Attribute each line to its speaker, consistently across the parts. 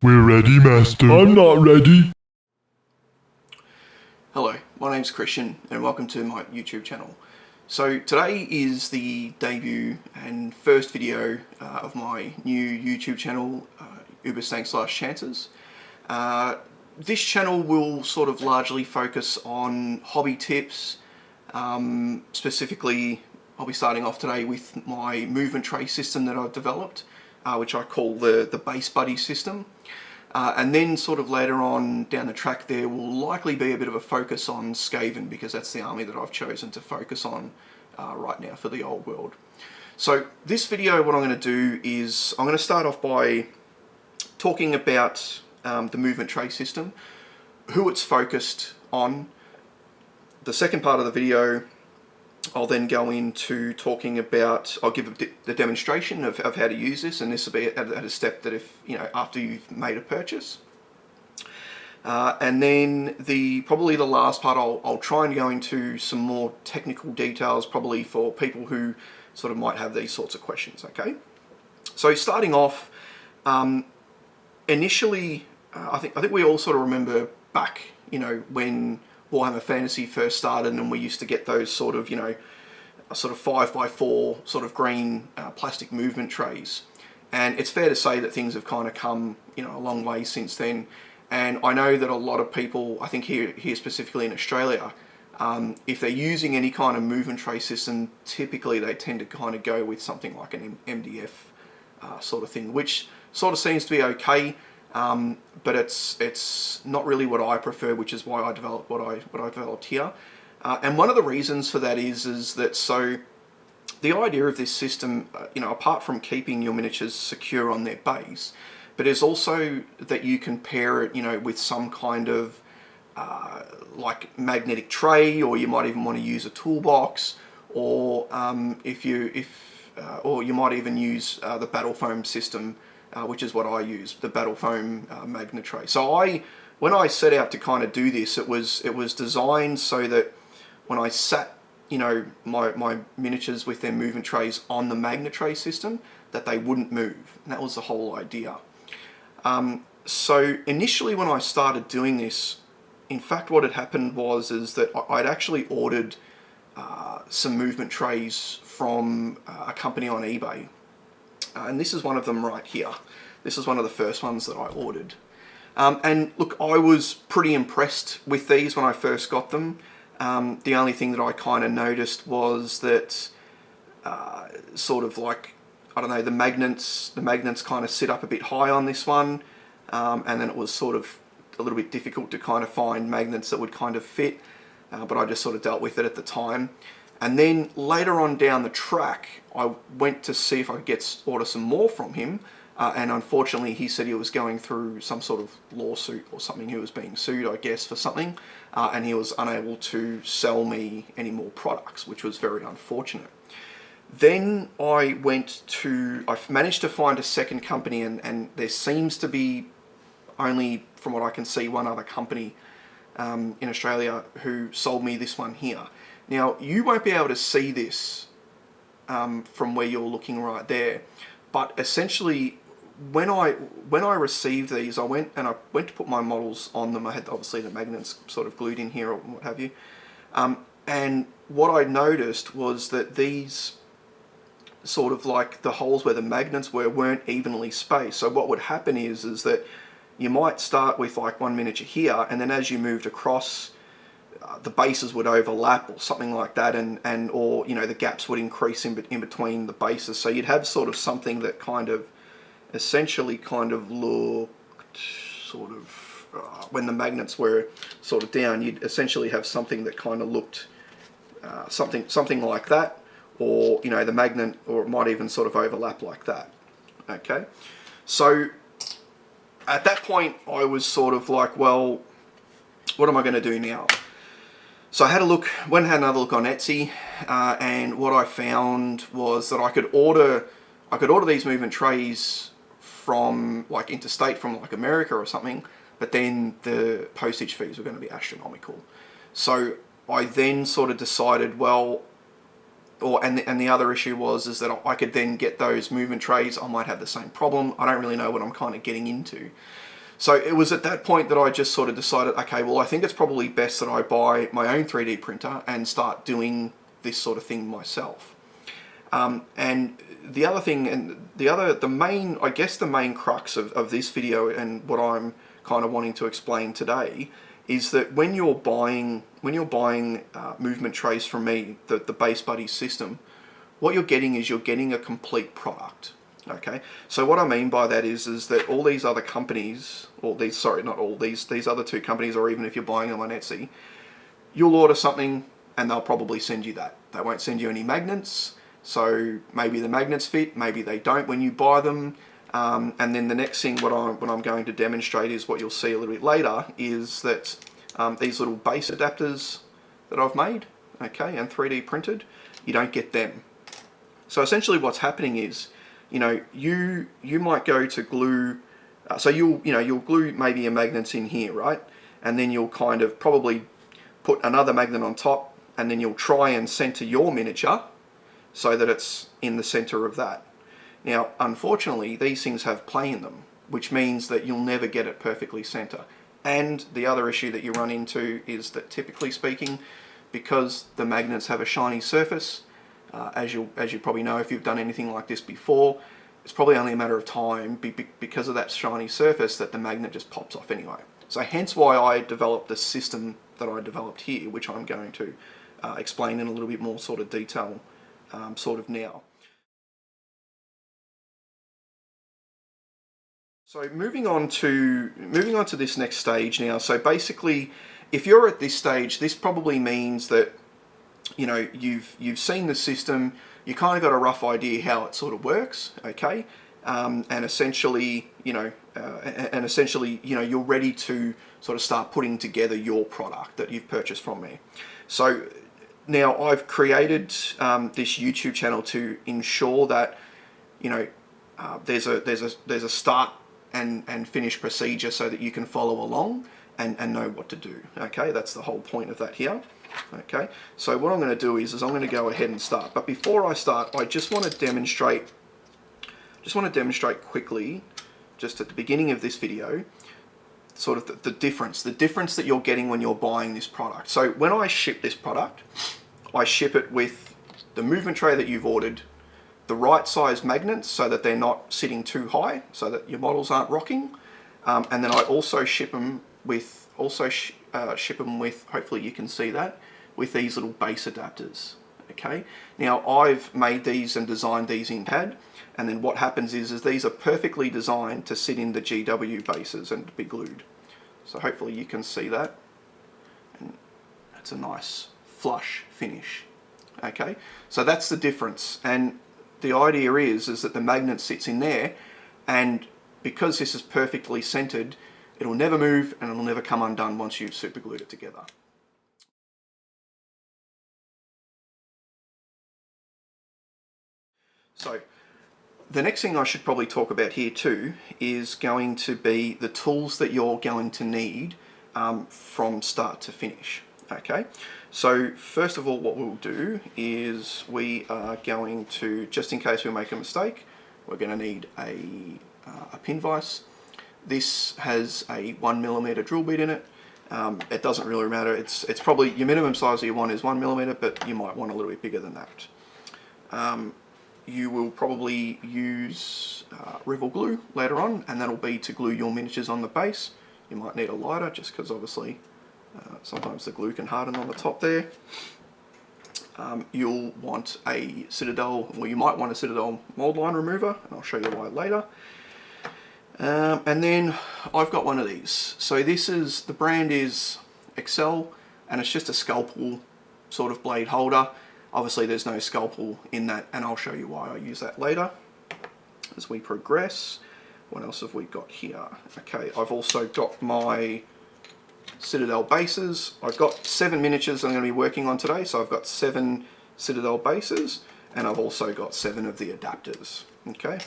Speaker 1: We're ready, Master. I'm not ready.
Speaker 2: Hello, my name's Christian and welcome to my YouTube channel. So today is the debut and first video of my new YouTube channel, Uber/Chances. This channel will sort of largely focus on hobby tips. Specifically, I'll be starting off today with my movement tray system that I've developed, which I call the Base Buddy system. And then sort of later on down the track there will likely be a bit of a focus on Skaven, because that's the army that I've chosen to focus on right now for the old world. So this video, what I'm going to do is I'm going to start off by talking about the movement tray system, who it's focused on. The second part of the video, I'll then go into talking about, I'll give the demonstration of how to use this, and this will be at a step that if, after you've made a purchase. And then probably the last part, I'll try and go into some more technical details, probably for people who sort of might have these sorts of questions, okay? So starting off, initially, I think we all sort of remember back, when Warhammer Fantasy first started, and we used to get those sort of, sort of 5x4 sort of green plastic movement trays. And it's fair to say that things have kind of come, a long way since then. And I know that a lot of people, I think here specifically in Australia, if they're using any kind of movement tray system, typically they tend to kind of go with something like an MDF sort of thing, which sort of seems to be okay. But it's not really what I prefer, which is why I developed what I developed here. And one of the reasons for that is that, so the idea of this system, apart from keeping your miniatures secure on their base, but is also that you can pair it, with some kind of like magnetic tray, or you might even want to use a toolbox, or or you might even use the battle foam system. Which is what I use, the battle foam magnet tray. So when I set out to kind of do this, it was designed so that when I sat, my miniatures with their movement trays on the magnet tray system, that they wouldn't move, and that was the whole idea. So initially, when I started doing this, in fact, what had happened is that I'd actually ordered some movement trays from a company on eBay. And this is one of them right here. This is one of the first ones that I ordered. And look, I was pretty impressed with these when I first got them. The only thing that I kind of noticed was that sort of like, I don't know, the magnets kind of sit up a bit high on this one. And then it was sort of a little bit difficult to kind of find magnets that would kind of fit. But I just sort of dealt with it at the time. And then later on down the track, I went to see if I could order some more from him. And unfortunately, he said he was going through some sort of lawsuit or something. He was being sued, I guess, for something. And he was unable to sell me any more products, which was very unfortunate. Then I managed to find a second company, and there seems to be only, from what I can see, one other company in Australia who sold me this one here. Now, you won't be able to see this from where you're looking right there, but essentially, when I received these, I went to put my models on them. I had obviously the magnets sort of glued in here or what have you, and what I noticed was that these sort of like the holes where the magnets weren't evenly spaced. So what would happen is that you might start with like one miniature here, and then as you moved across, the bases would overlap or something like that, or the gaps would increase in between the bases. So you'd have sort of something that kind of essentially kind of looked sort of when the magnets were sort of down, you'd essentially have something that kind of looked something like that, or the magnet, or it might even sort of overlap like that. Okay, so at that point I was sort of like, well, what am I going to do now? So I had another look on Etsy, and what I found was that I could order these movement trays from like interstate, from like America or something, but then the postage fees were going to be astronomical. So I then sort of decided, well, and the other issue is that I could then get those movement trays. I might have the same problem. I don't really know what I'm kind of getting into. So it was at that point that I just sort of decided, okay, well, I think it's probably best that I buy my own 3D printer and start doing this sort of thing myself. And the other thing, and the main, I guess the main crux of this video and what I'm kind of wanting to explain today is that when you're buying movement trays from me, the Base Buddy system, what you're getting is you're getting a complete product. Okay, so what I mean by that is that all these other companies, or these, sorry, not all, these other two companies, or even if you're buying them on Etsy, you'll order something and they'll probably send you that. They won't send you any magnets, so maybe the magnets fit, maybe they don't when you buy them. And then the next thing what I'm going to demonstrate is what you'll see a little bit later is that these little base adapters that I've made, okay, and 3D printed, you don't get them. So essentially what's happening is, you know, you might go to glue, so you'll glue maybe a magnet in here, right? And then you'll kind of probably put another magnet on top, and then you'll try and center your miniature so that it's in the center of that. Now, unfortunately, these things have play in them, which means that you'll never get it perfectly center. And the other issue that you run into is that, typically speaking, because the magnets have a shiny surface, as you probably know if you've done anything like this before, it's probably only a matter of time because of that shiny surface that the magnet just pops off anyway. So hence why I developed the system that I developed here, which I'm going to explain in a little bit more sort of detail sort of now. So moving on to this next stage now. So basically, if you're at this stage, this probably means that, you know, you've seen the system, you kind of got a rough idea how it sort of works, okay, and essentially, you know, you're ready to sort of start putting together your product that you've purchased from me. So now I've created this YouTube channel to ensure that, you know, there's a start and finish procedure so that you can follow along and know what to do. Okay, that's the whole point of that here. Okay, so what I'm going to do is I'm going to go ahead and start. But before I start, I just want to demonstrate quickly, just at the beginning of this video, sort of the difference that you're getting when you're buying this product. So when I ship this product, I ship it with the movement tray that you've ordered, the right size magnets so that they're not sitting too high, so that your models aren't rocking, and then I also ship them with, hopefully you can see that, with these little base adapters. Okay, now I've made these and designed these in CAD, and then what happens is these are perfectly designed to sit in the GW bases and be glued. So hopefully you can see that, and it's a nice flush finish. Okay, so that's the difference, and the idea is that the magnet sits in there, and because this is perfectly centered, it'll never move and it'll never come undone once you've super glued it together. So the next thing I should probably talk about here too is going to be the tools that you're going to need from start to finish. Okay, so first of all, what we'll do is we are going to, just in case we make a mistake, we're going to need a pin vise. This has a 1mm drill bit in it. It doesn't really matter. It's probably your minimum size that you want is 1mm, but you might want a little bit bigger than that. You will probably use Rivel glue later on, and that'll be to glue your miniatures on the base. You might need a lighter, just because obviously sometimes the glue can harden on the top there. You'll want a Citadel, well, you might want a Citadel mold line remover, and I'll show you why later. And then I've got one of these. So this is, the brand is Excel, and it's just a scalpel sort of blade holder. Obviously there's no scalpel in that, and I'll show you why I use that later as we progress. What else have we got here? Okay, I've also got my Citadel bases. I've got 7 miniatures I'm going to be working on today, so I've got 7 Citadel bases, and I've also got 7 of the adapters. Okay,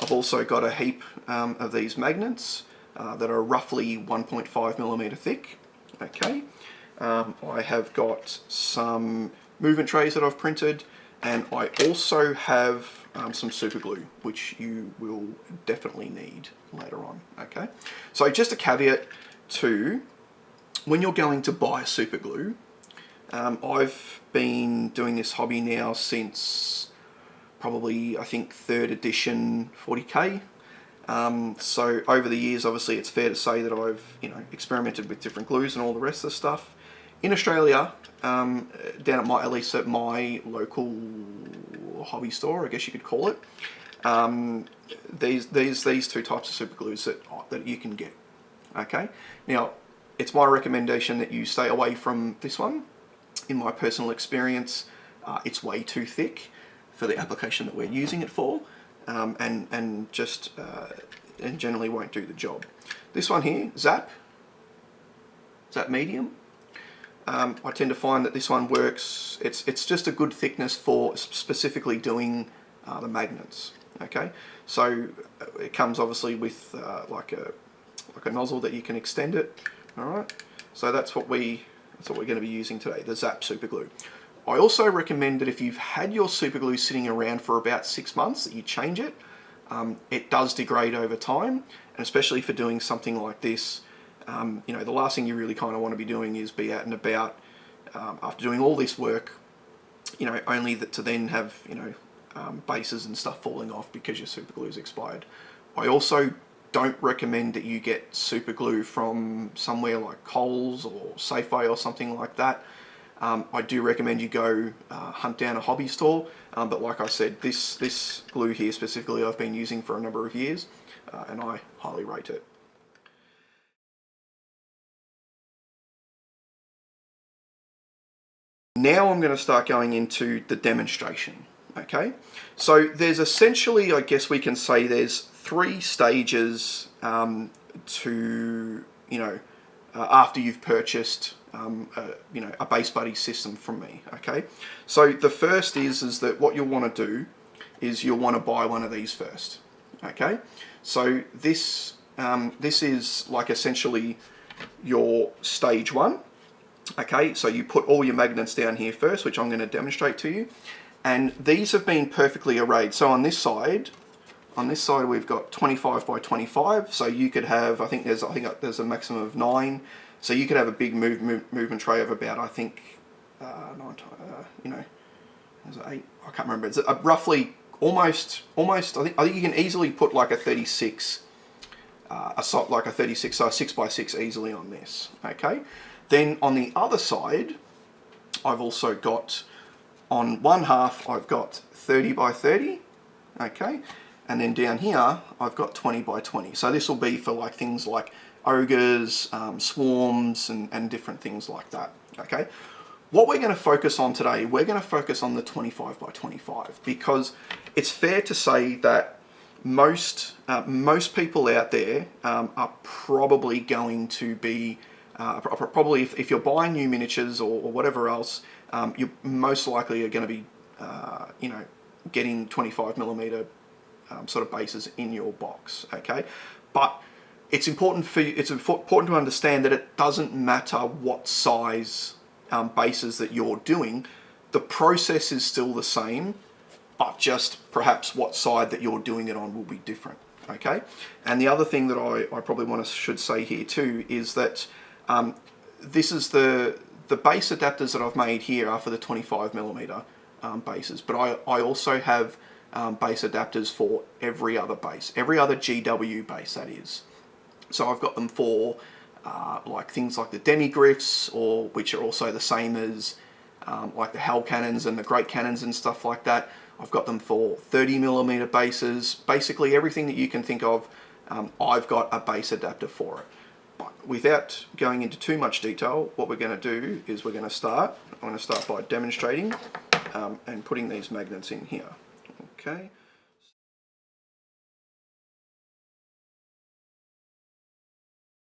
Speaker 2: I've also got a heap of these magnets that are roughly 1.5mm thick. Okay, I have got some movement trays that I've printed, and I also have some super glue, which you will definitely need later on, okay? So just a caveat to, when you're going to buy super glue, I've been doing this hobby now since probably, I think, 3rd edition 40k. So over the years, obviously, it's fair to say that I've, experimented with different glues and all the rest of the stuff. In Australia, down at my local hobby store, I guess you could call it, these two types of super glues that you can get. Okay, now it's my recommendation that you stay away from this one. In my personal experience, it's way too thick for the application that we're using it for, and generally won't do the job. This one here, Zap Medium. I tend to find that this one works. It's just a good thickness for specifically doing the magnets. Okay, so it comes obviously with like a nozzle that you can extend it. All right, so that's what we're going to be using today, the Zap super glue. I also recommend that if you've had your super glue sitting around for about 6 months, that you change it. It does degrade over time, and especially for doing something like this, the last thing you really kind of want to be doing is be out and about after doing all this work, only to then have, bases and stuff falling off because your super glue's expired. I also don't recommend that you get super glue from somewhere like Coles or Safeway or something like that. I do recommend you go hunt down a hobby store, but like I said, this glue here specifically I've been using for a number of years, and I highly rate it. Now I'm going to start going into the demonstration, okay? So there's essentially, I guess we can say there's 3 stages to, after you've purchased, a Base Buddy system from me, okay? So the first is that what you'll want to do is you'll want to buy one of these first, okay? So this is like essentially your stage 1. Okay, so you put all your magnets down here first, which I'm going to demonstrate to you. And these have been perfectly arrayed. So on this side we've got 25 by 25. So you could have, I think there's a maximum of 9. So you could have a big movement tray of about, I think, 9, there's 8. I can't remember. It's roughly almost. I think you can easily put like a 36, like a 36, so a 6 by 6 easily on this. Okay. Then on the other side, I've also got, on one half, I've got 30 by 30, okay? And then down here, I've got 20 by 20. So this will be for like things like ogres, swarms, and different things like that, okay? What we're going to focus on today, we're going to focus on the 25 by 25, because it's fair to say that most people out there are probably going to be probably if you're buying new miniatures or whatever else, you most likely are going to be, getting 25mm sort of bases in your box. Okay, but it's important to understand that it doesn't matter what size bases that you're doing. The process is still the same, but just perhaps what side that you're doing it on will be different. Okay, and the other thing that I probably should say here too is that this is the base adapters that I've made here are for the 25mm bases, but I also have base adapters for every other base, every other GW base that is. So I've got them for like things like the demi-griffs, or which are also the same as like the Hell Cannons and the Great Cannons and stuff like that. I've got them for 30mm bases. Basically everything that you can think of, I've got a base adapter for it. But without going into too much detail, what we're going to do is I'm going to start by demonstrating and putting these magnets in here. Okay.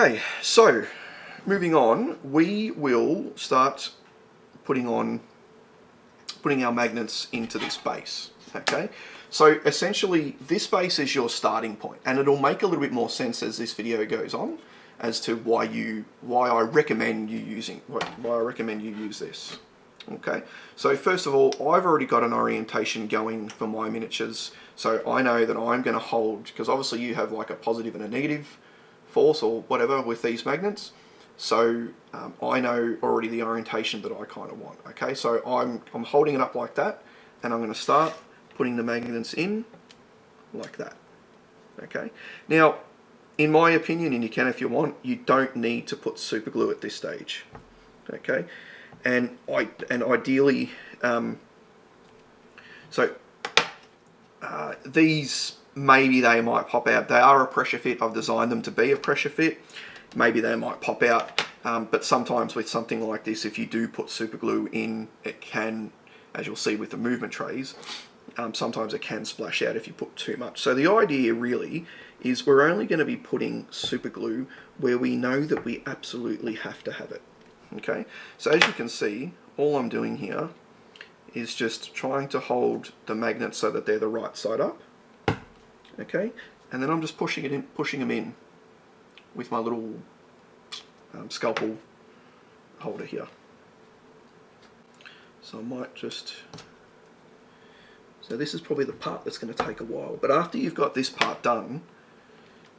Speaker 2: Okay, so moving on, we will start putting our magnets into this base. Okay, so essentially this base is your starting point, and it'll make a little bit more sense as this video goes on as to why I recommend you use this. Okay, so first of all, I've already got an orientation going for my miniatures, so I know that I'm going to hold, because obviously you have like a positive and a negative force or whatever with these magnets, so I know already the orientation that I kind of want. Okay, so I'm holding it up like that, and I'm going to start putting the magnets in like that. Okay, now in my opinion, and you can if you want, you don't need to put super glue at this stage. Okay, and ideally, these maybe they might pop out. They are a pressure fit. I've designed them to be a pressure fit. Maybe they might pop out, but sometimes with something like this, if you do put super glue in, it can, as you'll see with the movement trays, sometimes it can splash out if you put too much. So the idea really is we're only going to be putting super glue where we know that we absolutely have to have it. Okay, so as you can see, all I'm doing here is just trying to hold the magnets so that they're the right side up. Okay, and then I'm just pushing them in with my little scalpel holder here. So I might just, so this is probably the part that's going to take a while, but after you've got this part done,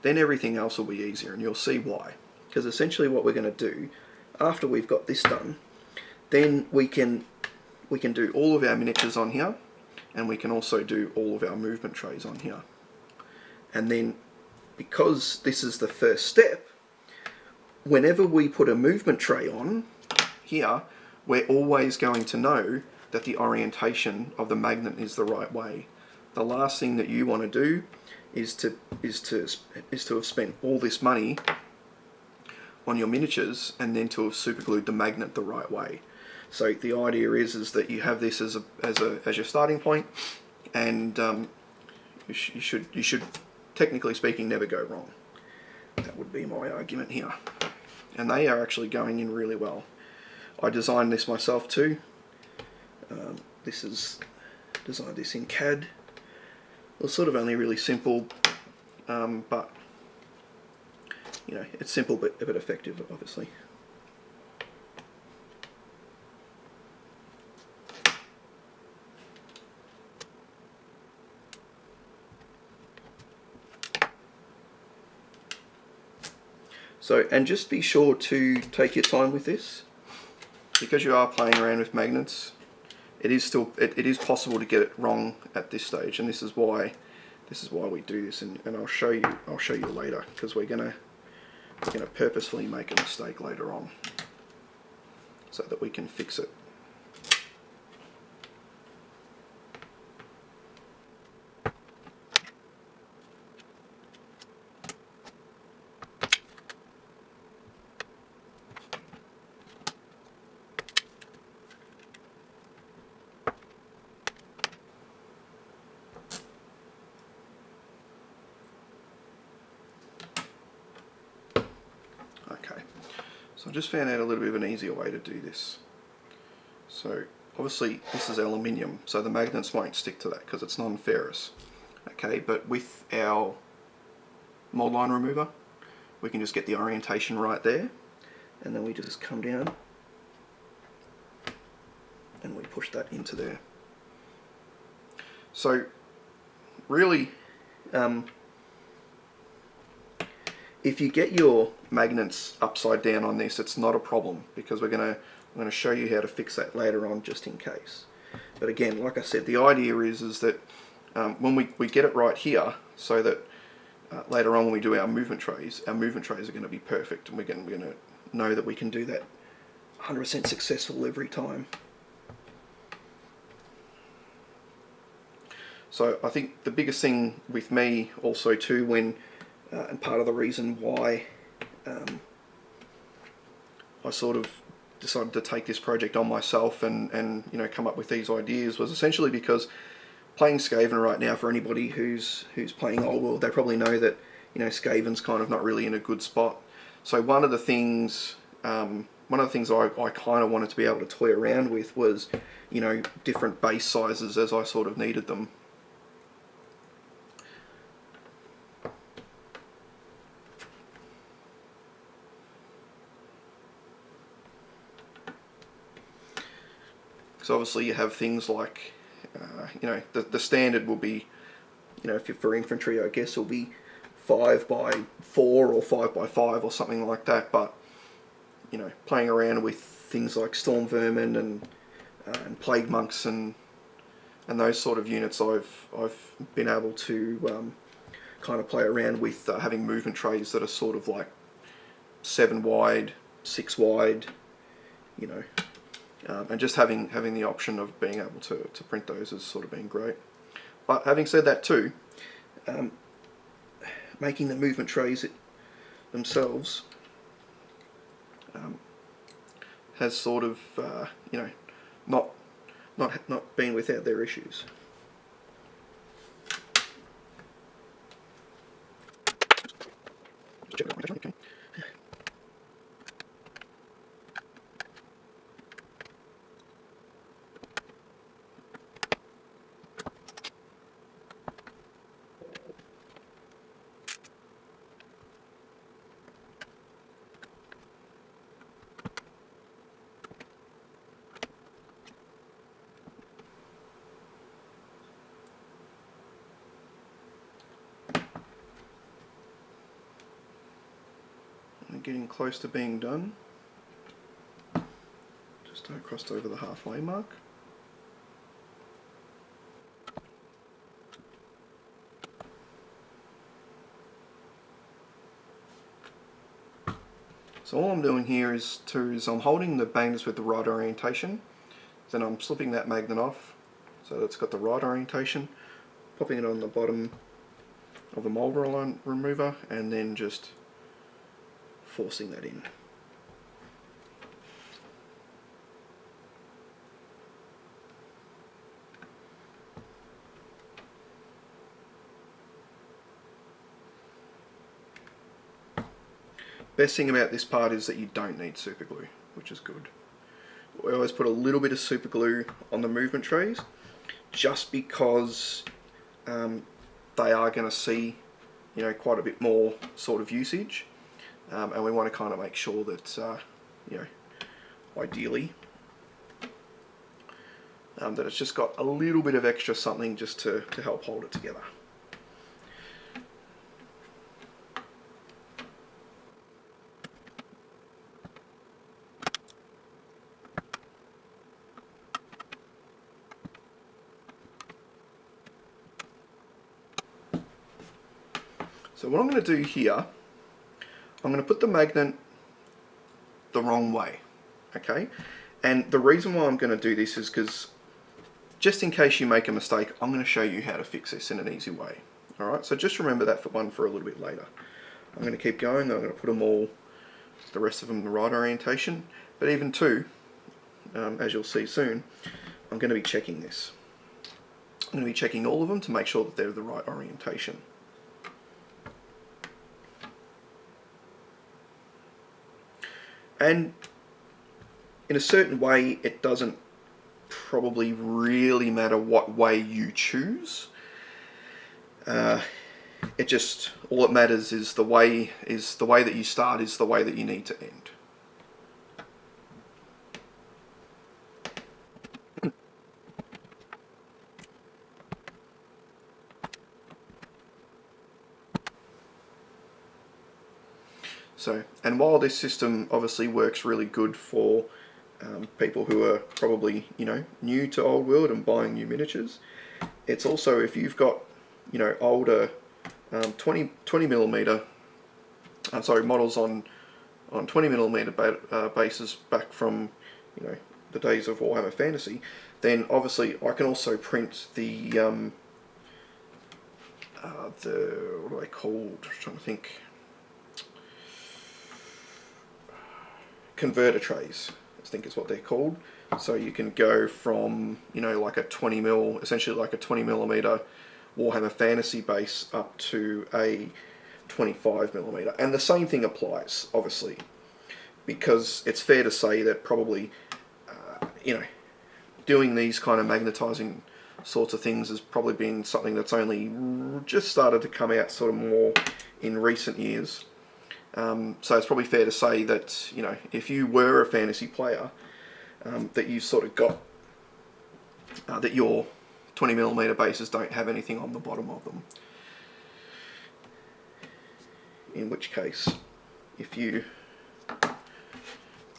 Speaker 2: then everything else will be easier, and you'll see why. Because essentially what we're going to do after we've got this done, then we can do all of our miniatures on here, and we can also do all of our movement trays on here. And then, because this is the first step, whenever we put a movement tray on here, we're always going to know that the orientation of the magnet is the right way. The last thing that you want to do is to have spent all this money on your miniatures and then to have super glued the magnet the right way. So the idea is that you have this as your starting point, and you should technically speaking never go wrong. That would be my argument here, and they are actually going in really well. I designed this myself too. This is designed this in CAD. It was sort of only really simple, but you know, it's simple but effective, obviously. So, and just be sure to take your time with this, because you are playing around with magnets. It is possible to get it wrong at this stage, and this is why we do this. And I'll show you later, because we're gonna purposefully make a mistake later on so that we can fix it. Okay, so I just found out a little bit of an easier way to do this. So obviously this is aluminium, so the magnets won't stick to that because it's non-ferrous. Okay, but with our mold line remover, we can just get the orientation right there, and then we just come down and we push that into there. So really, if you get your magnets upside down on this, it's not a problem, because I'm going to show you how to fix that later on, just in case. But again, like I said, the idea is that when we get it right here, so that later on when we do our movement trays are going to be perfect, and we're going to know that we can do that 100% successful every time. So I think the biggest thing with me also too, when and part of the reason why I sort of decided to take this project on myself and you know, come up with these ideas, was essentially because playing Skaven right now, for anybody who's playing Old World, they probably know that, you know, Skaven's kind of not really in a good spot. So one of the things I kind of wanted to be able to toy around with was, you know, different base sizes as I sort of needed them. because obviously you have things like, you know, the standard will be, you know, if you're for infantry, I guess it'll be 5x4 or 5x5 or something like that. But you know, playing around with things like storm vermin and plague monks and those sort of units, I've been able to kind of play around with having movement trays that are sort of like 7 wide, 6 wide, you know, and just having the option of being able to print those has sort of been great. But having said that too, making the movement trays themselves has sort of you know, not been without their issues. Okay. Getting close to being done. Just crossed over the halfway mark. So all I'm doing here is I'm holding the magnets with the right orientation, then I'm slipping that magnet off so that it's got the right orientation, popping it on the bottom of the mold roller remover, and then just forcing that in. Best thing about this part is that you don't need super glue, which is good. We always put a little bit of super glue on the movement trays, just because they are going to see, you know, quite a bit more sort of usage, and we want to kind of make sure that, you know, ideally, that it's just got a little bit of extra something just to help hold it together. So what I'm going to do here, I'm going to put the magnet the wrong way, okay? And the reason why I'm going to do this is because, just in case you make a mistake, I'm going to show you how to fix this in an easy way. Alright, so just remember that for a little bit later. I'm going to keep going. I'm going to put them all, the rest of them, in the right orientation. But even too, as you'll see soon, I'm going to be checking this. I'm going to be checking all of them to make sure that they're the right orientation. And in a certain way, it doesn't probably really matter what way you choose. It just, all that matters is the way that you start is the way that you need to end. So, and while this system obviously works really good for people who are probably, you know, new to Old World and buying new miniatures, it's also, if you've got, you know, older 20 millimeter, models on 20mm bases back from, you know, the days of Warhammer Fantasy, then obviously I can also print the what are they called? I'm trying to think. Converter trays, I think is what they're called. So you can go from, you know, like a 20mm, essentially like a 20mm Warhammer Fantasy base up to a 25mm. And the same thing applies, obviously, because it's fair to say that probably, you know, doing these kind of magnetizing sorts of things has probably been something that's only just started to come out sort of more in recent years. So it's probably fair to say that, you know, if you were a fantasy player, that you've sort of got that your 20mm bases don't have anything on the bottom of them. In which case, if you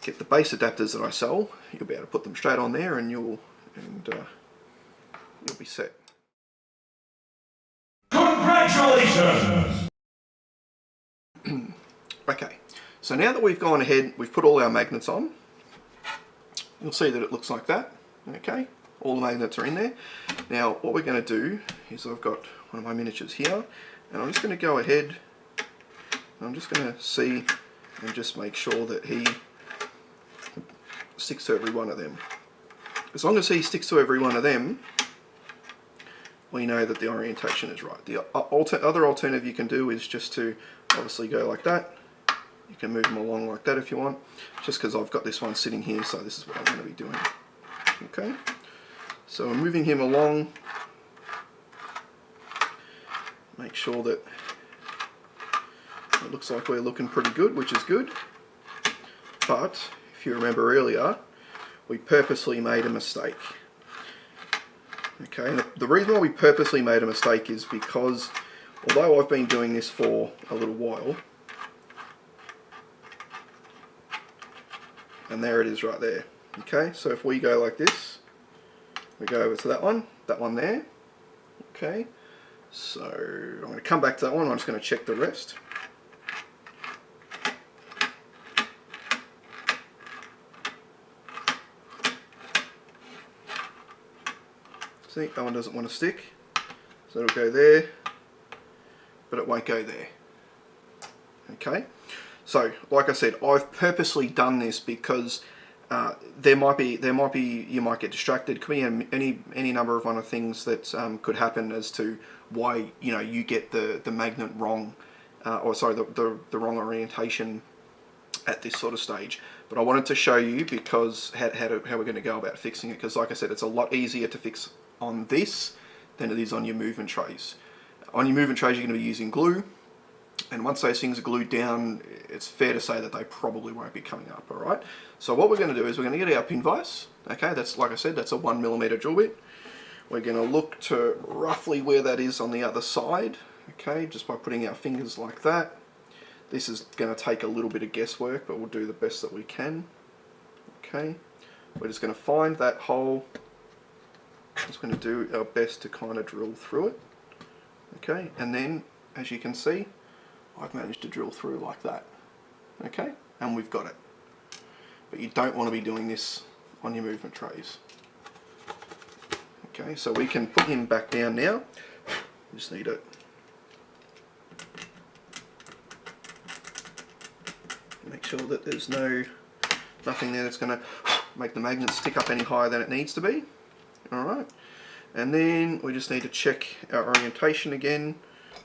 Speaker 2: get the base adapters that I sell, you'll be able to put them straight on there, and you'll be set.
Speaker 3: Congratulations!
Speaker 2: Okay, so now that we've gone ahead, we've put all our magnets on, you'll see that it looks like that. Okay, all the magnets are in there. Now what we're going to do is, I've got one of my miniatures here, and I'm just going to go ahead, and I'm just going to see and just make sure that he sticks to every one of them. As long as he sticks to every one of them, we know that the orientation is right. The other alternative you can do is just to obviously go like that. You can move them along like that if you want, just because I've got this one sitting here, so this is what I'm going to be doing. Okay, so I'm moving him along. Make sure that it looks like we're looking pretty good, which is good. But if you remember earlier, we purposely made a mistake. Okay, and the reason why we purposely made a mistake is because, although I've been doing this for a little while, and there it is right there. Okay, so if we go like this, we go over to that one there. Okay, so I'm going to come back to that one, I'm just going to check the rest. See, that one doesn't want to stick, so it'll go there, but it won't go there. Okay, so like I said, I've purposely done this because you might get distracted. Could be any number of other things that could happen as to why you get the magnet wrong, or sorry, the wrong orientation at this sort of stage. But I wanted to show you because how we're going to go about fixing it. Because like I said, it's a lot easier to fix on this than it is on your movement trays. On your movement trays, you're going to be using glue. And once those things are glued down, it's fair to say that they probably won't be coming up, alright? So what we're going to do is we're going to get our pin vise. Okay, that's, like I said, that's a 1mm drill bit. We're going to look to roughly where that is on the other side. Okay, just by putting our fingers like that. This is going to take a little bit of guesswork, but we'll do the best that we can. Okay, we're just going to find that hole. Just going to do our best to kind of drill through it. Okay, and then, as you can see, I've managed to drill through like that. Okay, and we've got it. But you don't want to be doing this on your movement trays. Okay, so we can put him back down now. Just need it. Make sure that there's nothing there that's going to make the magnet stick up any higher than it needs to be. Alright, and then we just need to check our orientation again.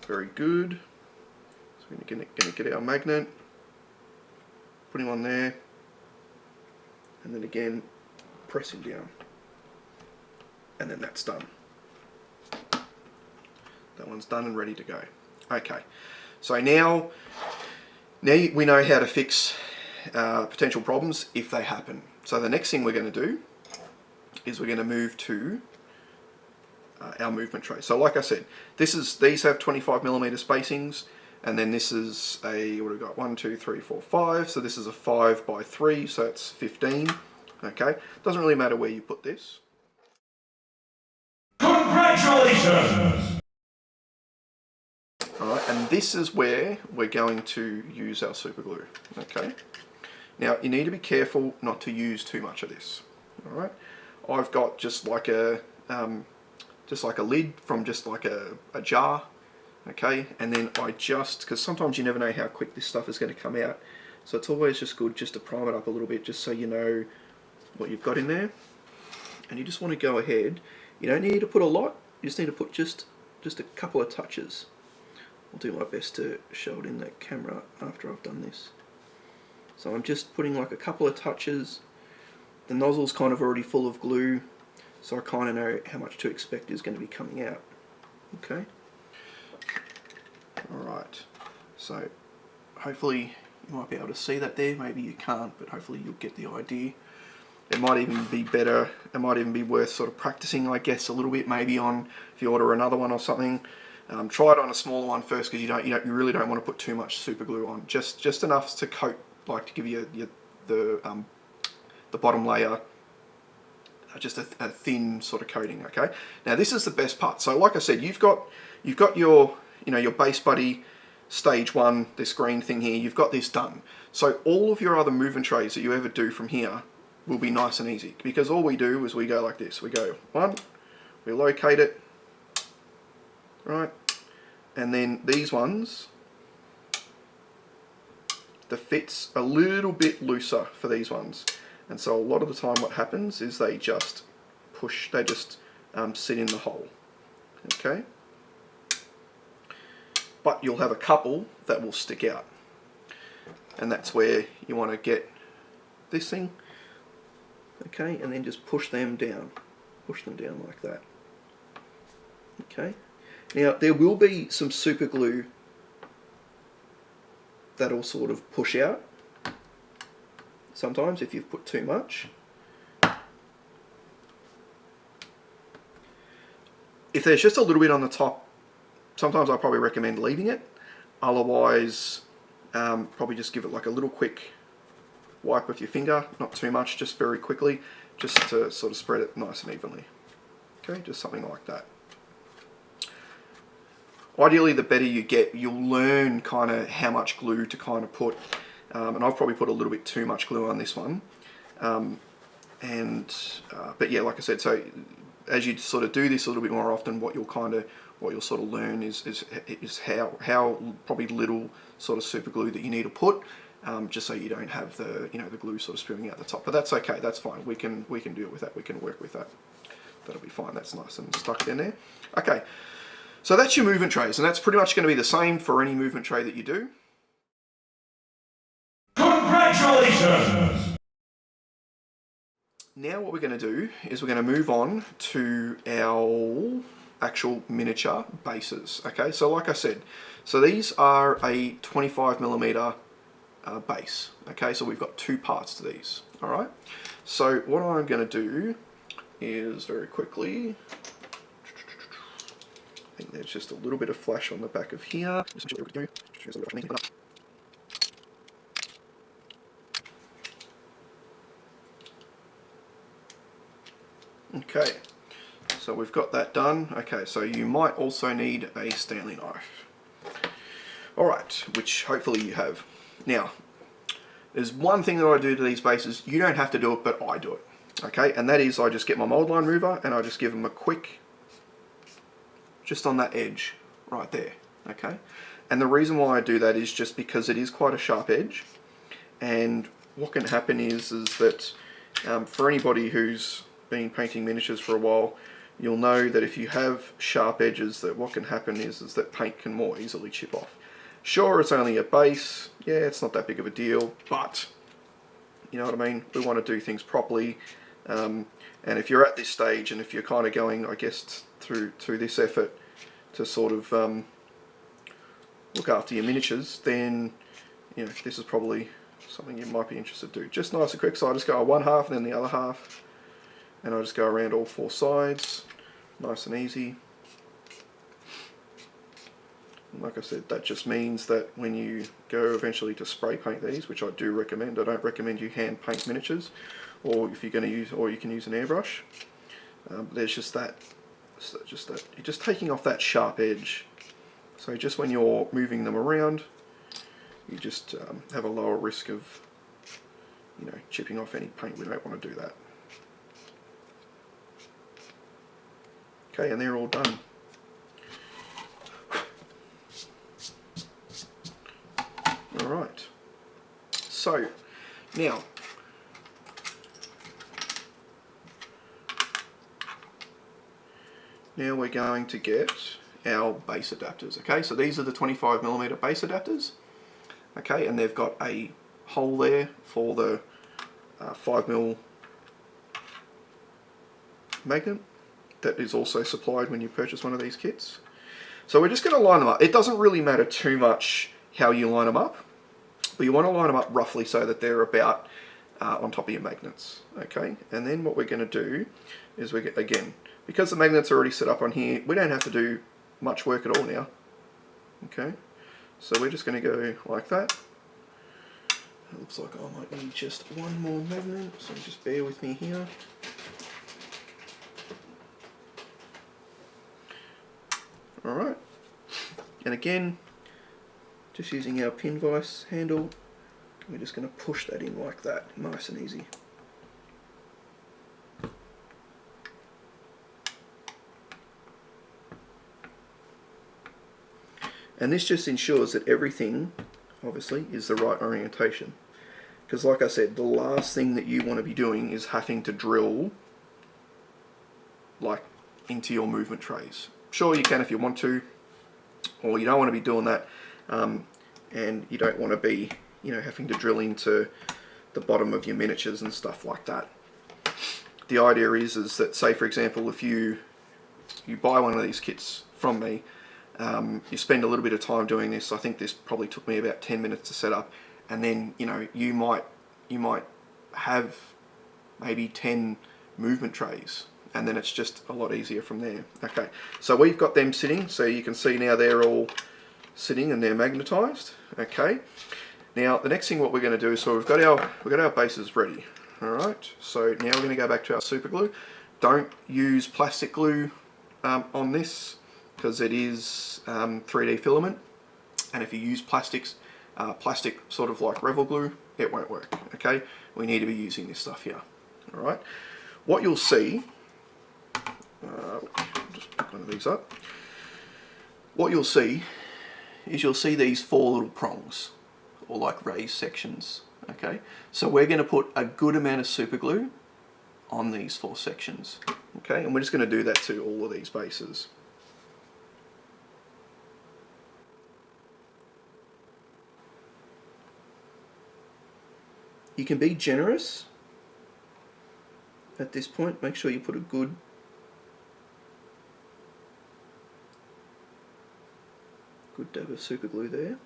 Speaker 2: Very good. So we're going to get our magnet, put him on there, and then again press him down, and then that's done. That one's done and ready to go. Okay, so now we know how to fix potential problems if they happen. So the next thing we're going to do is we're going to move to our movement tray. So like I said, these have 25mm spacings, and then this is a, what have we got, 1, 2, 3, 4, 5, so this is a 5 by 3, so it's 15. Okay, doesn't really matter where you put this.
Speaker 3: Congratulations!
Speaker 2: Alright, and this is where we're going to use our super glue. Okay, now you need to be careful not to use too much of this. Alright, I've got just like a lid from just like a jar, okay, and then because sometimes you never know how quick this stuff is going to come out, so it's always just good just to prime it up a little bit, just so you know what you've got in there. And you just want to go ahead, you don't need to put a lot, you just need to put just a couple of touches. I'll do my best to show it in the camera after I've done this. So I'm just putting like a couple of touches. The nozzle's kind of already full of glue, so I kind of know how much to expect is going to be coming out. Okay. Alright, so hopefully you might be able to see that there, maybe you can't, but hopefully you'll get the idea. it might even be better, it might even be worth sort of practicing, I guess, a little bit maybe on, if you order another one or something. Try it on a smaller one first, because you really don't want to put too much super glue on. Just enough to coat, like to give you the bottom layer just a thin sort of coating. Okay. Now this is the best part. So like I said, you've got your your base buddy stage 1, this green thing here. You've got this done. So all of your other movement trays that you ever do from here will be nice and easy, because all we do is we go like this. We go 1, we locate it, right, and then these ones, the fit's a little bit looser for these ones, and so a lot of the time what happens is they just push, they just sit in the hole. Okay, but you'll have a couple that will stick out, and that's where you want to get this thing. Okay, and then just push them down like that. Okay, now there will be some super glue that'll sort of push out sometimes if you've put too much. If there's just a little bit on the top, sometimes I probably recommend leaving it. Otherwise, probably just give it like a little quick wipe with your finger, not too much, just very quickly, just to sort of spread it nice and evenly. Okay, just something like that. Ideally, the better you get, you'll learn kind of how much glue to kind of put, and I've probably put a little bit too much glue on this one. But yeah, like I said, so as you sort of do this a little bit more often, what you'll sort of learn is how probably little sort of super glue that you need to put, just so you don't have the the glue sort of spewing out the top. But that's okay, that's fine. We can deal with that. We can work with that. That'll be fine. That's nice and stuck in there. Okay, so that's your movement trays, and that's pretty much going to be the same for any movement tray that you do.
Speaker 3: Congratulations!
Speaker 2: Now what we're going to do is we're going to move on to our actual miniature bases. Okay, so like I said, so these are a 25mm base. Okay, so we've got 2 parts to these. All right, so what I'm going to do is very quickly, I think there's just a little bit of flash on the back of here. Okay, so we've got that done. Okay, so you might also need a Stanley knife. Alright, which hopefully you have. Now, there's one thing that I do to these bases. You don't have to do it, but I do it. Okay, and that is I just get my mold line mover and I just give them a quick, just on that edge right there. Okay, and the reason why I do that is just because it is quite a sharp edge, and what can happen is that for anybody who's been painting miniatures for a while, you'll know that if you have sharp edges, that what can happen is that paint can more easily chip off. Sure, it's only a base, yeah, it's not that big of a deal, but you know what I mean, we want to do things properly, and if you're at this stage and if you're kind of going, I guess, through this effort to sort of look after your miniatures, then this is probably something you might be interested to do. Just nice and quick, so I just go one half and then the other half, and I just go around all 4 sides, nice and easy. And like I said, that just means that when you go eventually to spray paint these, which I do recommend, I don't recommend you hand paint miniatures, or if you're going to use, or you can use an airbrush. There's just that, you're just taking off that sharp edge. So just when you're moving them around, you just have a lower risk of, chipping off any paint. We don't want to do that. Okay, and they're all done. Alright, so now we're going to get our base adapters. Okay, so these are the 25mm base adapters. Okay, and they've got a hole there for the 5mm magnet that is also supplied when you purchase one of these kits. So we're just going to line them up. It doesn't really matter too much how you line them up, but you want to line them up roughly so that they're about on top of your magnets. Okay, and then what we're going to do is again, because the magnets are already set up on here, we don't have to do much work at all now. Okay, so we're just going to go like that. It looks like I might need just one more magnet, so just bear with me here. Alright, and again, just using our pin vise handle, we're just going to push that in like that, nice and easy. And this just ensures that everything, obviously, is the right orientation. Because like I said, the last thing that you want to be doing is having to drill like into your movement trays. Sure, you can if you want to, or you don't want to be doing that, and you don't want to be, you know, having to drill into the bottom of your miniatures and stuff like that. The idea is that, say for example, if you buy one of these kits from me, you spend a little bit of time doing this. I think this probably took me about 10 minutes to set up, and then you know you might have maybe 10 movement trays, and then it's just a lot easier from there. Okay, so we've got them sitting, so you can see now they're all sitting and they're magnetized. Okay, now the next thing what we're going to do is, so we've got our bases ready. All right, so now we're going to go back to our super glue. Don't use plastic glue on this, because it is 3D filament, and if you use plastic sort of like Revel glue, it won't work. Okay, we need to be using this stuff here. All right, what you'll see, just pick one of these up. What you'll see is these 4 little prongs, or like raised sections. Okay, so we're going to put a good amount of super glue on these 4 sections. Okay, and we're just going to do that to all of these bases. You can be generous at this point. Make sure you put a good dab of super glue there.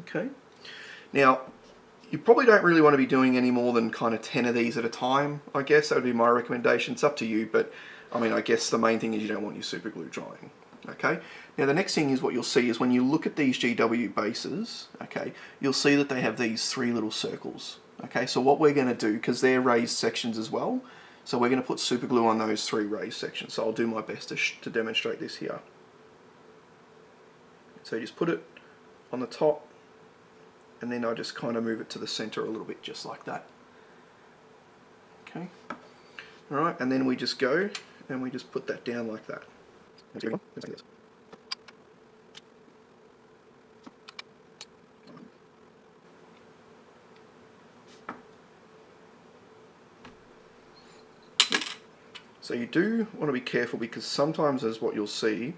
Speaker 2: Okay. Now, you probably don't really want to be doing any more than kind of 10 of these at a time, I guess. That would be my recommendation. It's up to you, but I mean, I guess the main thing is you don't want your super glue drying. Okay. Now the next thing is what you'll see is when you look at these GW bases, okay, you'll see that they have these 3 little circles. Okay, so what we're going to do, because they're raised sections as well, so we're going to put super glue on those 3 raised sections. So I'll do my best to demonstrate this here. So you just put it on the top, and then I just kind of move it to the center a little bit, just like that. Okay. All right, and then we just go and we just put that down like that. So you do want to be careful, because sometimes, as what you'll see,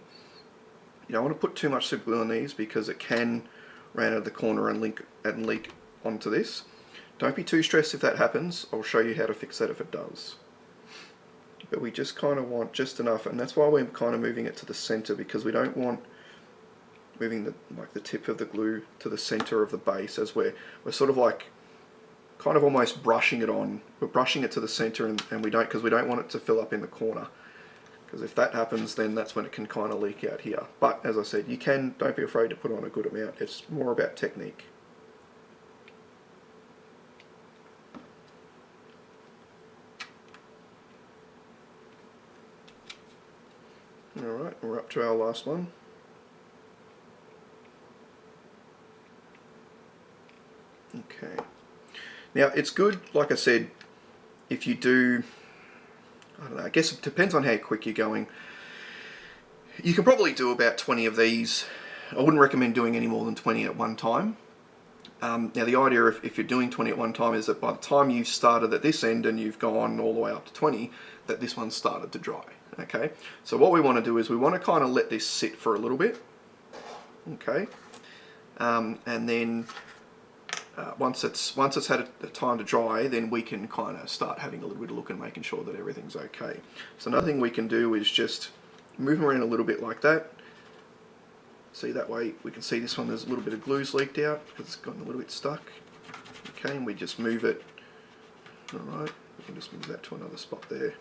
Speaker 2: you don't want to put too much super glue on these, because it can run out of the corner and leak onto this. Don't be too stressed if that happens. I'll show you how to fix that if it does. But we just kind of want just enough, and that's why we're kind of moving it to the center, because we don't want moving the tip of the glue to the center of the base, as we're sort of like kind of almost brushing it on. We're brushing it to the center, and we don't, because we don't want it to fill up in the corner, because if that happens, then that's when it can kind of leak out here. But as I said, don't be afraid to put on a good amount. It's more about technique. Alright, we're up to our last one. Okay. Now it's good, like I said, if you do, I don't know, I guess it depends on how quick you're going. You can probably do about 20 of these. I wouldn't recommend doing any more than 20 at one time. Now the idea, if you're doing 20 at one time, is that by the time you've started at this end and you've gone all the way up to 20, that this one's started to dry. Okay, so what we want to do is we want to kind of let this sit for a little bit. Okay, and then once it's had a time to dry, then we can kind of start having a little bit of look and making sure that everything's okay. So another thing we can do is just move them around a little bit like that, See, that way we can see this one, there's a little bit of glue's leaked out because it's gotten a little bit stuck. Okay, and we just move it. Alright, we can just move that to another spot there.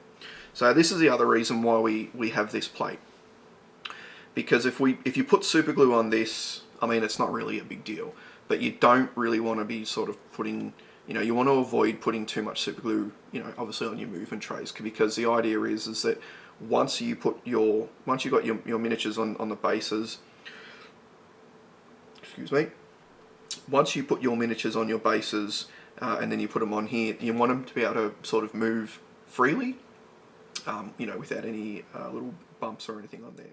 Speaker 2: So this is the other reason why we have this plate. Because if you put super glue on this, I mean, it's not really a big deal, but you don't really want to be sort of putting, you want to avoid putting too much super glue, obviously on your movement trays, because the idea is that once you've got your miniatures on the bases, excuse me, once you put your miniatures on your bases and then you put them on here, you want them to be able to sort of move freely, without any little bumps or anything on there.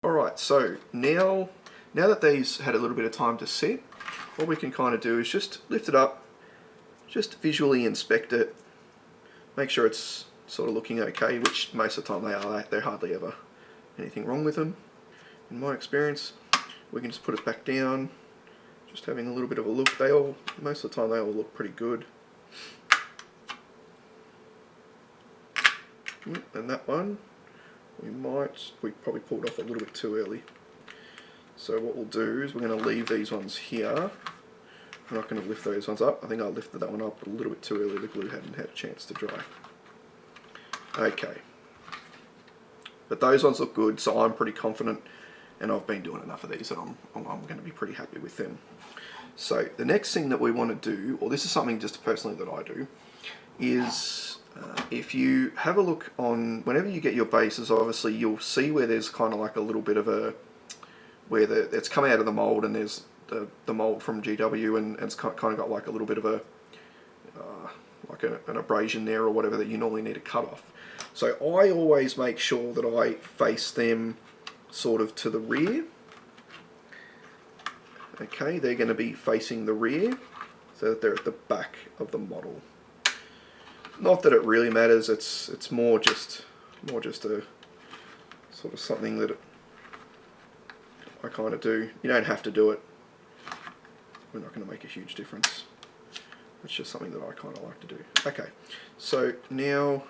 Speaker 2: Alright, so now that these had a little bit of time to set, what we can kind of do is just lift it up, just visually inspect it, make sure it's sort of looking okay, which most of the time they are. They're hardly ever anything wrong with them, in my experience. We can just put it back down, just having a little bit of a look. Most of the time they all look pretty good. And that one, we probably pulled off a little bit too early. So what we'll do is we're going to leave these ones here. I'm not going to lift those ones up. I think I lifted that one up a little bit too early. The glue hadn't had a chance to dry. Okay. But those ones look good, so I'm pretty confident, and I've been doing enough of these that I'm going to be pretty happy with them. So the next thing that we want to do, or this is something just personally that I do, is if you have a look on, whenever you get your bases, obviously you'll see where there's kind of like a little bit of a, where it's come out of the mold, and there's the mold from GW, and it's kind of got like a little bit of a, like an abrasion there or whatever that you normally need to cut off. So I always make sure that I face them sort of to the rear. Okay, they're going to be facing the rear, so that they're at the back of the model. Not that it really matters. It's more just a sort of something that I kind of do. You don't have to do it. We're not going to make a huge difference. It's just something that I kind of like to do. Okay, so now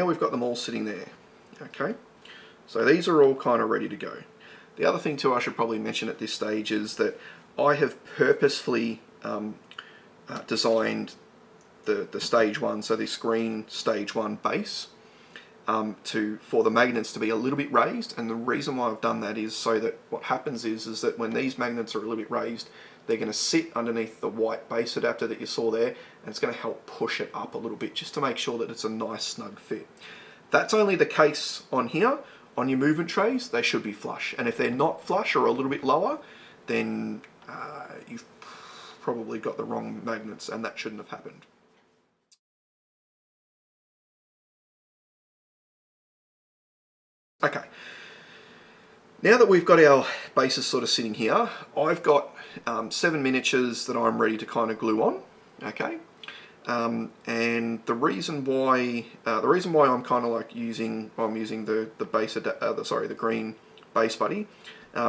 Speaker 2: we've got them all sitting there. Okay, so these are all kind of ready to go. The other thing too I should probably mention at this stage is that I have purposefully designed the stage 1, so this green stage 1 base, for the magnets to be a little bit raised. And the reason why I've done that is so that what happens is that when these magnets are a little bit raised, they're going to sit underneath the white base adapter that you saw there, and it's going to help push it up a little bit just to make sure that it's a nice snug fit. That's only the case on here. On your movement trays, they should be flush, and if they're not flush or a little bit lower, then you've probably got the wrong magnets, and that shouldn't have happened. Okay, now that we've got our bases sort of sitting here, I've got 7 miniatures that I'm ready to kind of glue on. Okay, and the reason why I'm kind of like using the base the green base buddy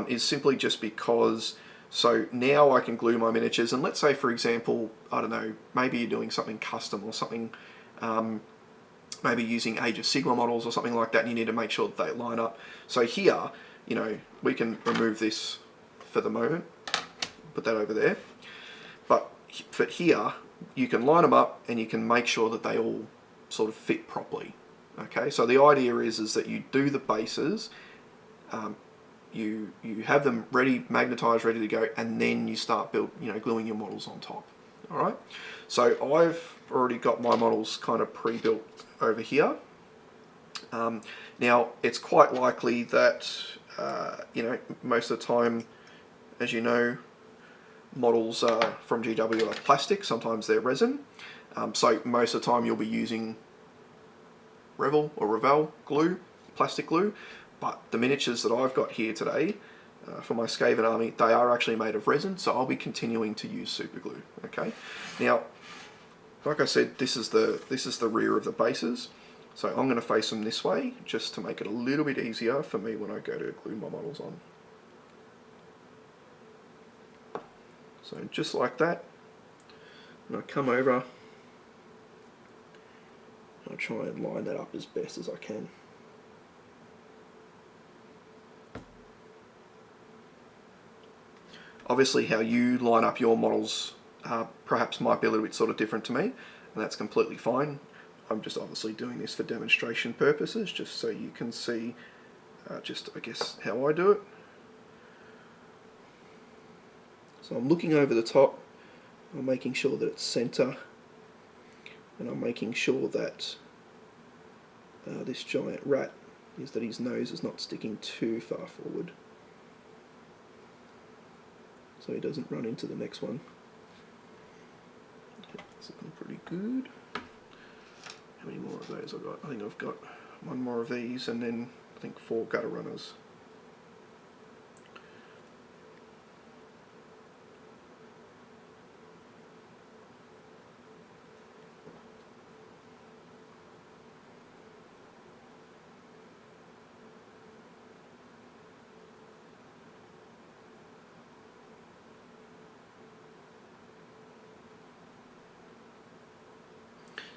Speaker 2: is simply just because, so now I can glue my miniatures, and let's say for example, I don't know, maybe you're doing something custom or something, maybe using Age of Sigmar models or something like that, and you need to make sure that they line up. So here, we can remove this for the moment, put that over there, but here you can line them up and you can make sure that they all sort of fit properly. Okay, so the idea is that you do the bases, you have them ready, magnetized, ready to go, and then you start gluing your models on top. All right, so I've already got my models kind of pre-built over here. Now it's quite likely that most of the time, as you know, models from GW are plastic. Sometimes they're resin. So most of the time you'll be using Revell glue, plastic glue. But the miniatures that I've got here today for my Skaven army, they are actually made of resin, so I'll be continuing to use super glue. Okay. Now, like I said, this is the rear of the bases, so I'm going to face them this way just to make it a little bit easier for me when I go to glue my models on. So just like that, I'm going to come over try and line that up as best as I can. Obviously how you line up your models perhaps might be a little bit sort of different to me, and that's completely fine. I'm just obviously doing this for demonstration purposes, just so you can see just, I guess, how I do it. So I'm looking over the top, I'm making sure that it's center, and I'm making sure that this giant rat is that his nose is not sticking too far forward, so he doesn't run into the next one. Okay, that's looking pretty good. How many more of those I've got? I think I've got one more of these, and then I think 4 gutter runners.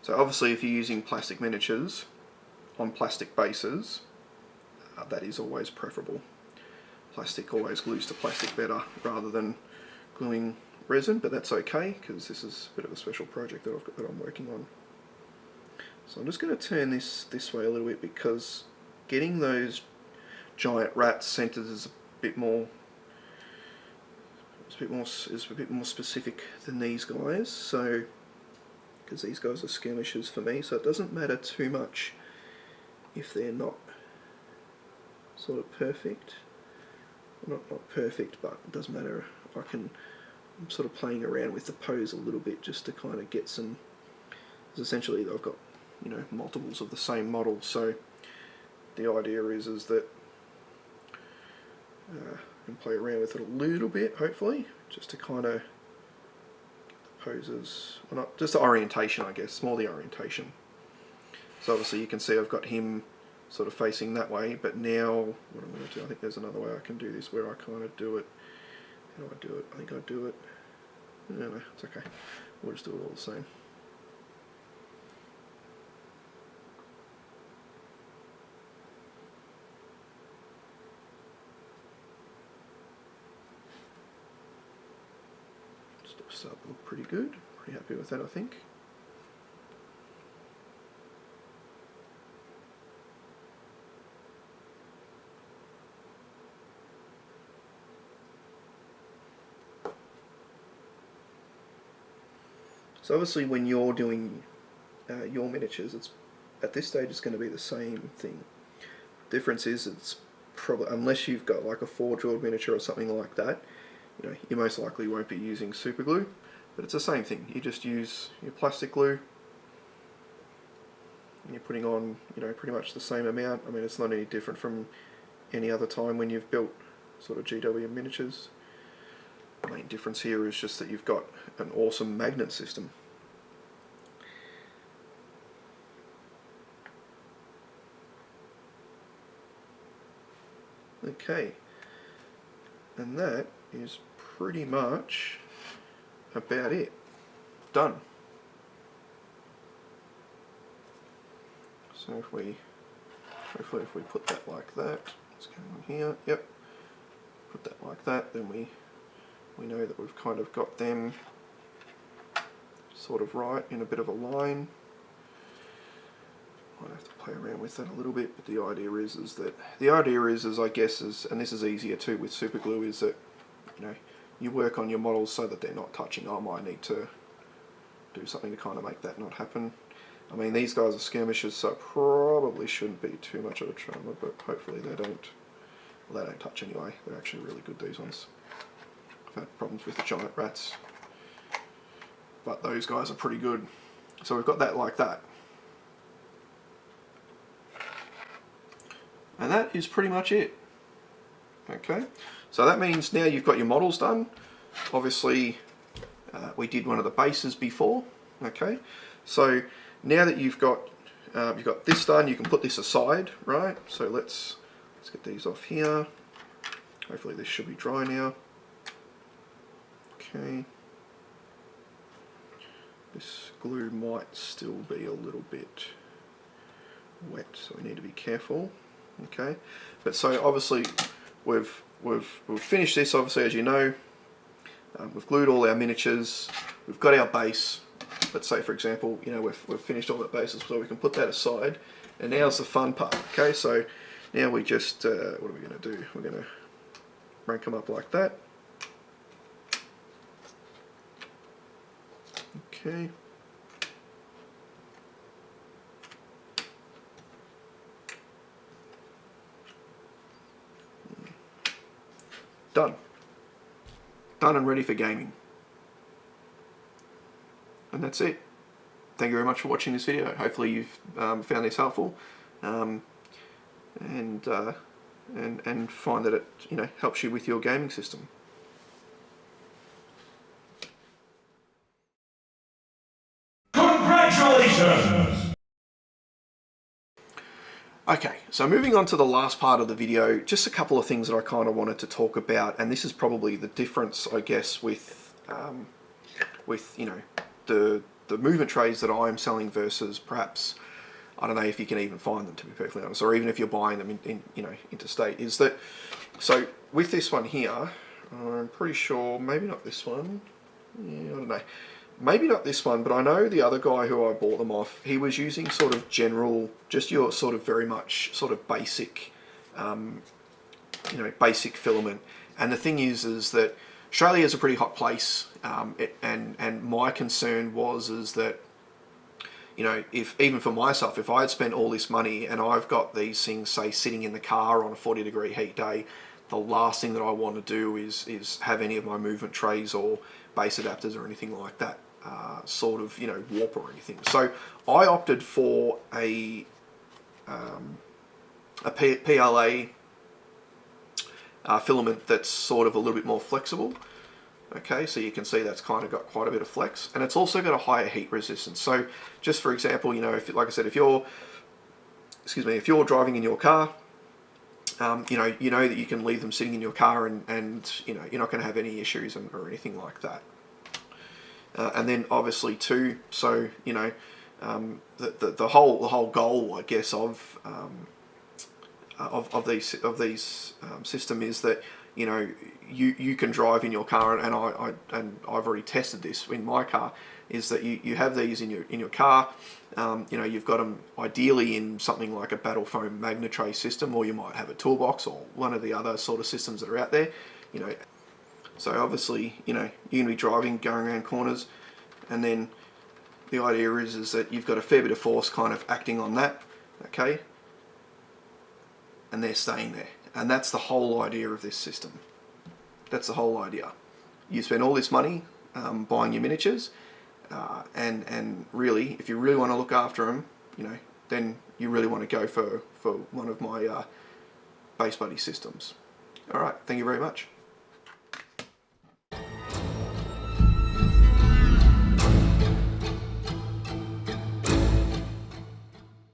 Speaker 2: So obviously if you're using plastic miniatures on plastic bases, that is always preferable. Plastic always glues to plastic better rather than gluing resin, but that's okay because this is a bit of a special project that I'm working on. So I'm just going to turn this way a little bit because getting those giant rats centered is a bit more specific than these guys. So because these guys are skirmishers for me, so it doesn't matter too much if they're not sort of perfect. Not perfect, but it doesn't matter. I'm sort of playing around with the pose a little bit just to kind of get some, because essentially I've got, you know, multiples of the same model, so the idea is that I can play around with it a little bit, hopefully, just to kind of poses, well, not just the orientation, I guess, more the orientation. So obviously you can see I've got him sort of facing that way, but now what I'm going to do, I think there's another way I can do this where I kind of do it. How do I do it? I think I do it. No, it's okay. We'll just do it all the same. Start to look pretty good. Pretty happy with that, I think. So obviously when you're doing your miniatures, it's at this stage it's going to be the same thing. Difference is it's probably, unless you've got like a forge-weld miniature or something like that, you know, you most likely won't be using super glue, but it's the same thing. You just use your plastic glue and you're putting on, you know, pretty much the same amount. I mean, it's not any different from any other time when you've built sort of GW miniatures. The main difference here is just that you've got an awesome magnet system. Okay, and that is pretty much about it. Done. So hopefully if we put that like that, what's going on here? Yep. Put that like that, then we know that we've kind of got them sort of right in a bit of a line. Might have to play around with that a little bit, but the idea is I guess, and this is easier too with super glue, is that, you know, you work on your models so that they're not touching. I might need to do something to kind of make that not happen. I mean, these guys are skirmishers, so it probably shouldn't be too much of a trauma, but hopefully they don't touch anyway. They're actually really good, these ones. I've had problems with the giant rats, but those guys are pretty good. So we've got that like that. And that is pretty much it. Okay, so that means now you've got your models done. Obviously, we did one of the bases before. Okay, so now that you've got this done, you can put this aside, right? So let's get these off here. Hopefully this should be dry now. Okay. This glue might still be a little bit wet, so we need to be careful. Okay, but so obviously we've finished this. Obviously, as you know, we've glued all our miniatures. We've got our base. Let's say, for example, you know, we've finished all that bases, so we can put that aside. And now's the fun part. Okay, so now we just what are we going to do? We're going to rank them up like that. Okay. Done. Done and ready for gaming. And that's it. Thank you very much for watching this video. Hopefully you've found this helpful, and find that it, you know, helps you with your gaming system.
Speaker 3: Congratulations!
Speaker 2: Okay, so moving on to the last part of the video, just a couple of things that I kind of wanted to talk about, and this is probably the difference, I guess, with you know, the movement trays that I'm selling versus perhaps, I don't know if you can even find them, to be perfectly honest, or even if you're buying them in you know, interstate, is that, so with this one here, I'm pretty sure, maybe not this one, yeah, I don't know, maybe not this one, but I know the other guy who I bought them off, he was using sort of general, just your sort of very much sort of basic, you know, basic filament. And the thing is that Australia is a pretty hot place, and my concern is that, you know, if even for myself, if I had spent all this money and I've got these things, say, sitting in the car on a 40-degree heat day, the last thing that I want to do is have any of my movement trays or base adapters or anything like that sort of, you know, warp or anything. So I opted for a PLA filament that's sort of a little bit more flexible. Okay, so you can see that's kind of got quite a bit of flex, and it's also got a higher heat resistance. So just for example, you know, if, like I said, if you're, excuse me, if you're driving in your car, you know that you can leave them sitting in your car, and you know, you're not going to have any issues or anything like that. And then obviously too, so you know, the whole goal, I guess, of these system is that, you know, you can drive in your car, and I've already tested this in my car, is that you have these in your car. You know, you've got them ideally in something like a battle foam Magnetised system, or you might have a toolbox or one of the other sort of systems that are out there. You know, so obviously, you know, you're going to be driving, going around corners, and then the idea is that you've got a fair bit of force kind of acting on that, okay, and they're staying there. And that's the whole idea of this system. That's the whole idea. You spend all this money buying your miniatures, and really, if you really want to look after them, you know, then you really want to go for one of my Base Buddy systems. All right, thank you very much.